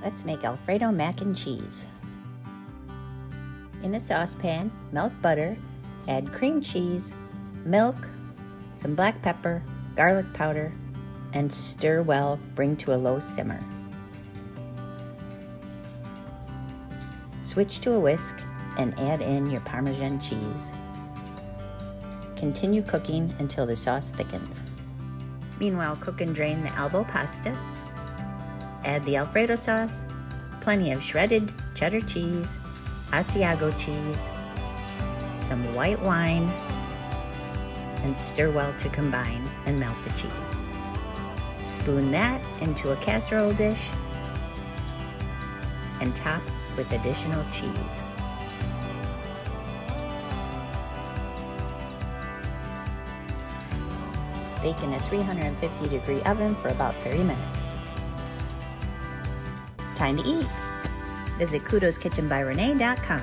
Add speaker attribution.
Speaker 1: Let's make Alfredo Mac and Cheese. In a saucepan, melt butter, add cream cheese, milk, some black pepper, garlic powder, and stir well, bring to a low simmer. Switch to a whisk and add in your Parmesan cheese. Continue cooking until the sauce thickens. Meanwhile, cook and drain the albo pasta. Add the Alfredo sauce, plenty of shredded cheddar cheese, Asiago cheese, some white wine, and stir well to combine and melt the cheese. Spoon that into a casserole dish and top with additional cheese. Bake in a 350-degree oven for about 30 minutes. Time to eat! Visit kudoskitchenbyrenee.com.